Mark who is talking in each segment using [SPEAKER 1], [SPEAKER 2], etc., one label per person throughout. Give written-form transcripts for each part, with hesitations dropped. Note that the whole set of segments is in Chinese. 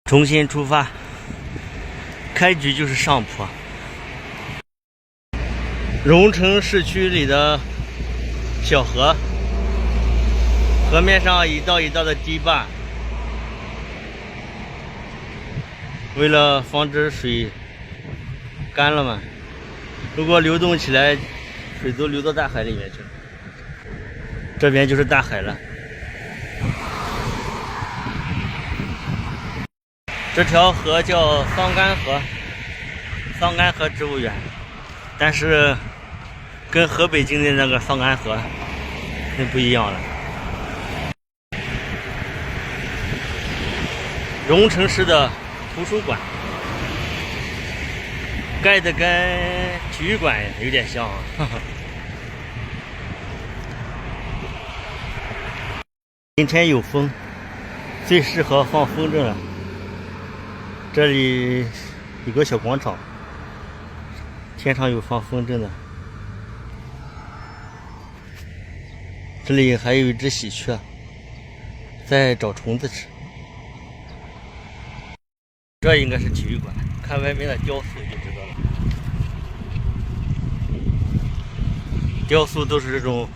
[SPEAKER 1] 重新出发，开局就是上坡。荣城市区里的小河，河面上一道一道的堤坝，为了防止水干了嘛，如果流动起来，水都流到大海里面去了。这边就是大海了。这条河叫桑干河，桑干河植物园，但是跟河北境内那个桑干河那不一样了。荣城市的图书馆盖的跟体育馆有点像啊。今天有风，最适合放风筝了。这里有个小广场，天上有放风筝的。这里还有一只喜鹊在找虫子吃。这应该是体育馆，看外面的雕塑就知道了。雕塑都是这种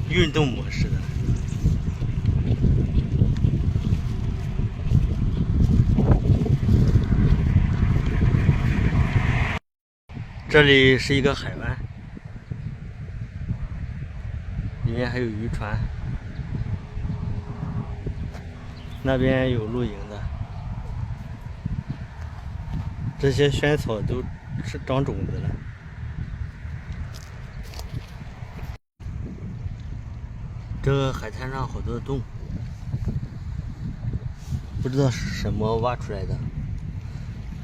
[SPEAKER 1] 运动模式的。这里是一个海湾，里面还有渔船，那边有露营的。这些萱草都是长种子了。这个海滩上好多洞，不知道是什么挖出来的，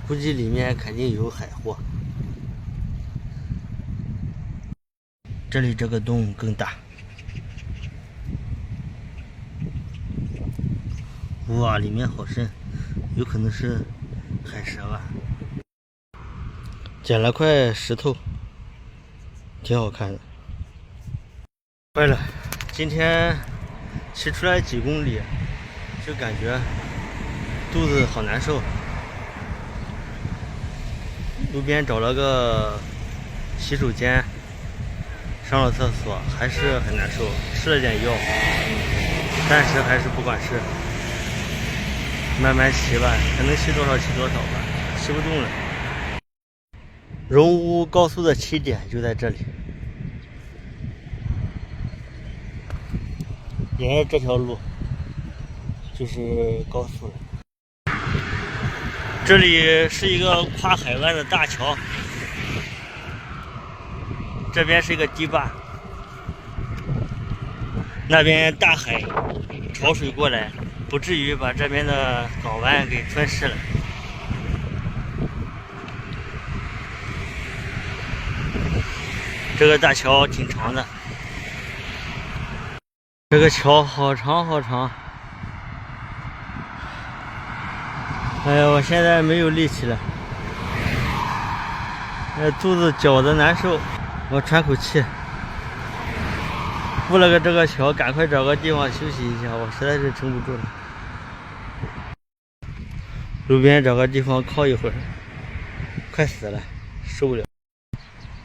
[SPEAKER 1] 估计里面肯定有海货。这里这个洞更大，哇，里面好深，有可能是海蛇吧。捡了块石头，挺好看的。坏了，今天骑出来几公里，就感觉肚子好难受。路边找了个洗手间，上了厕所还是很难受，吃了点药，但是还是不管事，慢慢骑吧，还能骑多少骑多少吧，骑不动了。荣乌高速的起点就在这里，沿着这条路就是高速了。这里是一个跨海湾的大桥，这边是一个堤坝，那边大海潮水过来，不至于把这边的港湾给吞噬了。这个大桥挺长的，这个桥好长好长。哎呀，我现在没有力气了，肚子绞得难受，我喘口气。过了个这个桥，赶快找个地方休息一下，我实在是撑不住了。路边找个地方靠一会儿，快死了，受不了。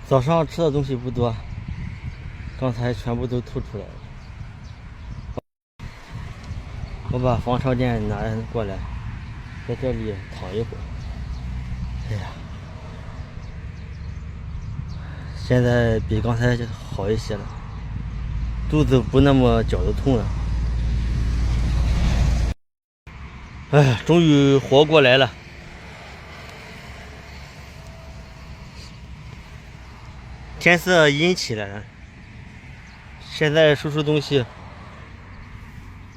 [SPEAKER 1] 早上吃的东西不多，刚才全部都吐出来了。我把防潮垫拿过来，在这里躺一会儿。哎呀，现在比刚才好一些了，肚子不那么绞得痛了。哎呀，终于活过来了。天色阴起来了，现在收拾东西，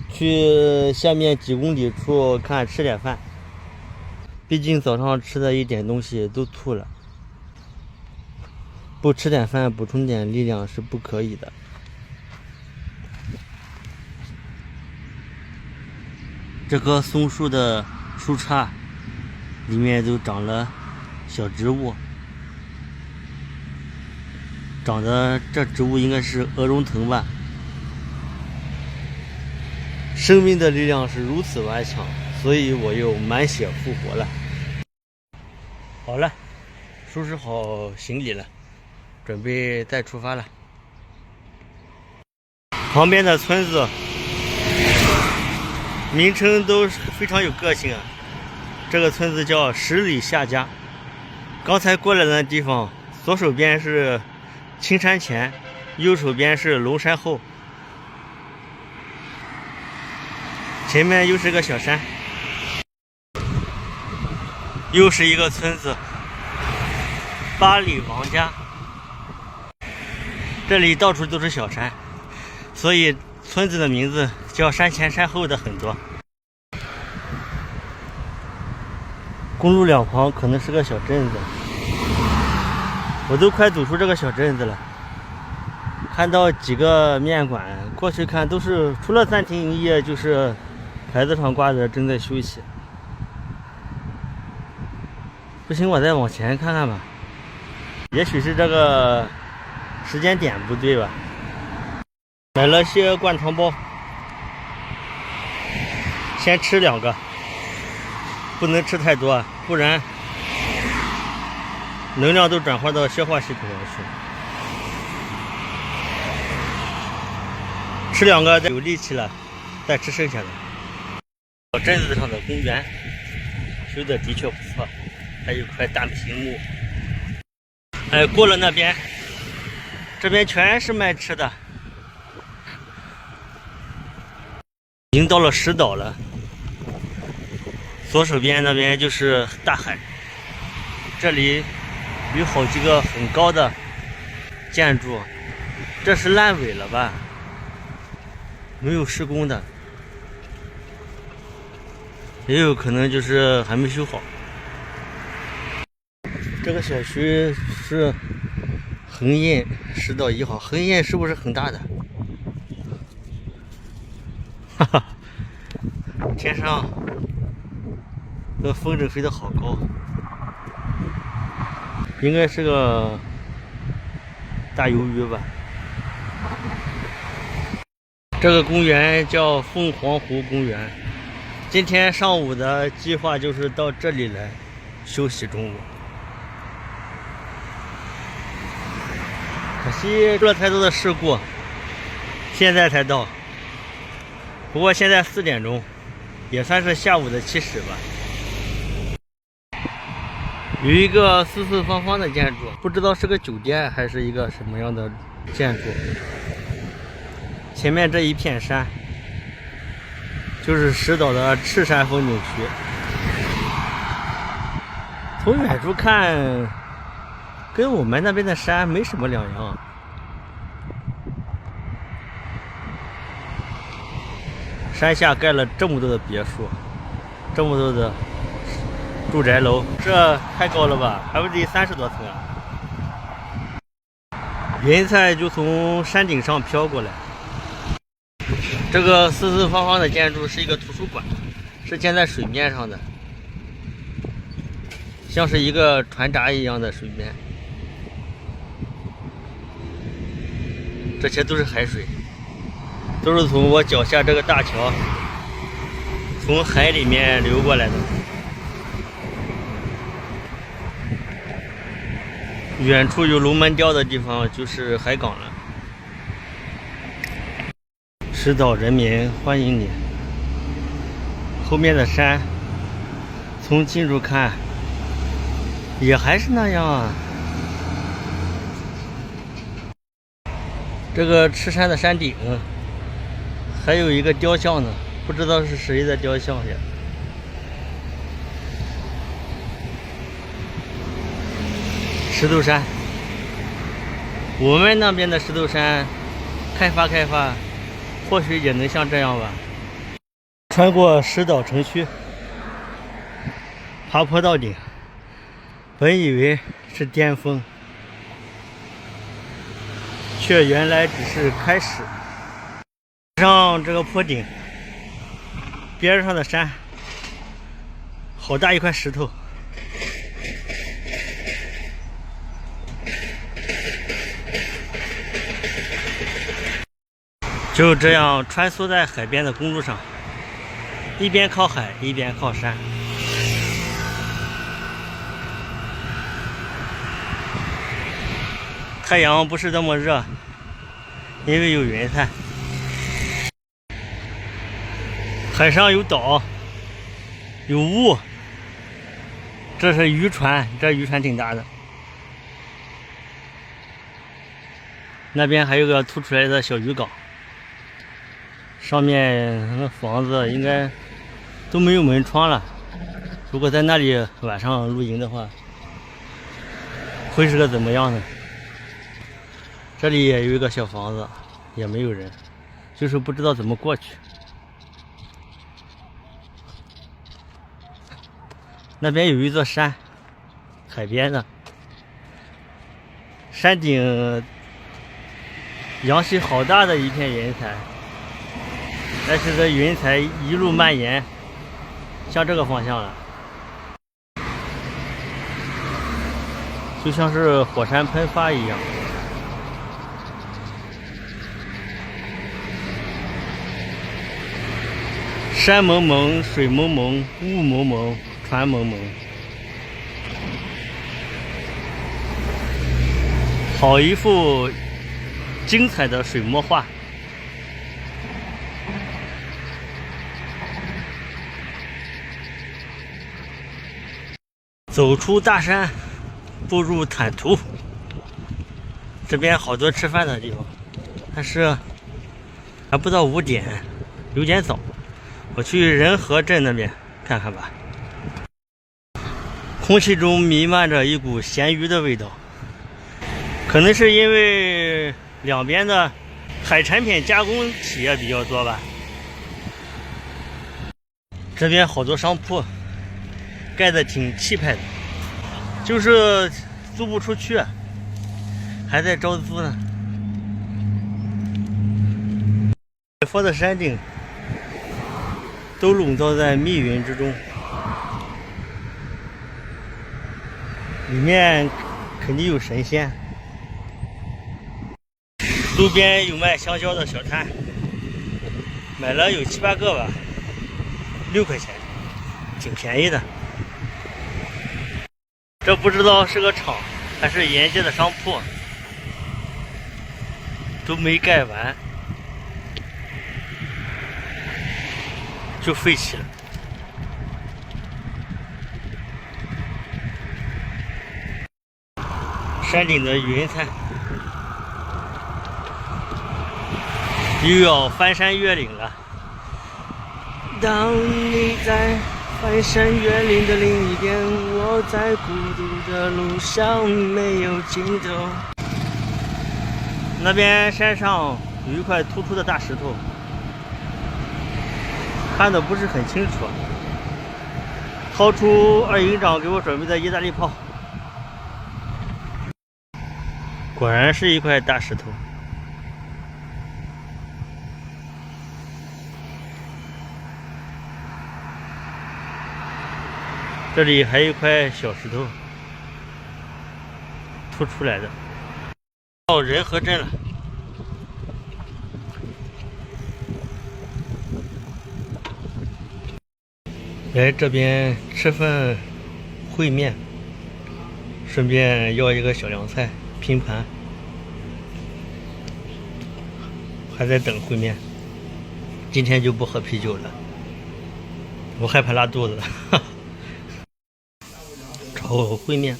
[SPEAKER 1] 去下面几公里处看吃点饭。毕竟早上吃的一点东西都吐了，不吃点饭补充点力量是不可以的。这棵松树的树杈里面都长了小植物，长的这植物应该是鹅绒藤吧。生命的力量是如此顽强，所以我又满血复活了。好了，收拾好行李了，准备再出发了。旁边的村子名称都非常有个性啊。这个村子叫十里下家。刚才过来的地方，左手边是青山前，右手边是龙山后，前面又是个小山，又是一个村子，八里王家。这里到处都是小山，所以村子的名字叫山前山后的很多。公路两旁可能是个小镇子，我都快走出这个小镇子了。看到几个面馆，过去看都是除了暂停营业，就是牌子上挂着正在休息。不行，我再往前看看吧，也许是这个时间点不对吧。买了些灌肠包，先吃2个，不能吃太多，不然能量都转化到消化系统上去。吃2个有力气了，再吃剩下的。小镇子上的公园修的的确不错，还有块大屏幕。哎，过了那边，这边全是卖吃的。已经到了石岛了，左手边那边就是大海。这里有好几个很高的建筑，这是烂尾了吧？没有施工的，也有可能就是还没修好。这个小区是恒印石岛1号，恒印是不是很大的？哈哈，天上这风筝飞得好高，应该是个大鱿鱼吧。这个公园叫凤凰湖公园。今天上午的计划就是到这里来休息中午，可惜出了太多的事故，现在才到。不过现在4点钟，也算是下午的7时吧。有一个四四方方的建筑，不知道是个酒店还是一个什么样的建筑。前面这一片山就是石岛的赤山风景区。从远处看，跟我们那边的山没什么两样。山下盖了这么多的别墅，这么多的住宅楼，这太高了吧？还不得30多层啊！云彩就从山顶上飘过来。这个四四方方的建筑是一个图书馆，是建在水面上的，像是一个船闸一样的水面。这些都是海水，都是从我脚下这个大桥从海里面流过来的。远处有龙门吊的地方就是海港了。石岛人民欢迎你。后面的山从近处看也还是那样啊。这个赤山的山顶还有一个雕像呢，不知道是谁的雕像呀。石头山，我们那边的石头山开发，或许也能像这样吧。穿过石岛城区，爬坡到顶，本以为是巅峰，却原来只是开始。上这个坡顶，边上的山，好大一块石头。就这样穿梭在海边的公路上，一边靠海，一边靠山。太阳不是那么热，因为有云彩。海上有岛，有雾。这是渔船，这渔船挺大的。那边还有个凸出来的小渔港，上面那房子应该都没有门窗了。如果在那里晚上露营的话，会是个怎么样呢？这里也有一个小房子，也没有人，就是不知道怎么过去。那边有一座山，海边的，山顶扬起好大的一片云彩，但是这云彩一路蔓延向这个方向了，就像是火山喷发一样。山蒙蒙，水蒙蒙，雾蒙蒙，船蒙蒙，好一幅精彩的水墨画。走出大山，步入坦途。这边好多吃饭的地方，但是还不到5点，有点早。我去仁和镇那边看看吧。空气中弥漫着一股咸鱼的味道，可能是因为两边的海产品加工企业比较多吧。这边好多商铺，盖的挺气派的，就是租不出去，还在招租呢。北方的山顶都笼罩在密云之中，里面肯定有神仙。路边有卖香蕉的小摊，买了有7、8个吧，6块钱，挺便宜的。这不知道是个厂还是沿街的商铺，都没盖完就废弃了。山顶的云彩又要翻山越岭了。当你在翻山越岭的另一边，我在孤独的路上没有尽头。那边山上有一块突出的大石头，看的不是很清楚。掏出2营长给我准备的意大利炮，果然是一块大石头。这里还有一块小石头凸出来的。到仁和镇了。来这边吃份烩面，顺便要一个小凉菜拼盘，还在等烩面。今天就不喝啤酒了，我害怕拉肚子。炒烩面，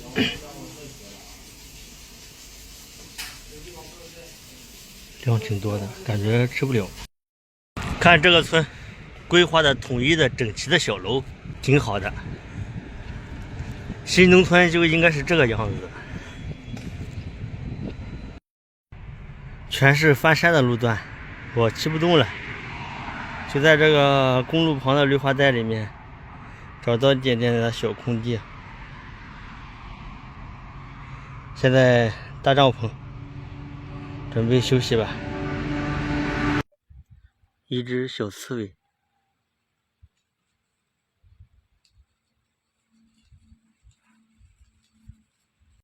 [SPEAKER 1] 量挺多的，感觉吃不了。看这个村规划的统一的整齐的小楼，挺好的。新农村就应该是这个样子，全是翻山的路段，我骑不动了，就在这个公路旁的绿化带里面找到一点点的小空地。现在搭帐篷，准备休息吧。一只小刺猬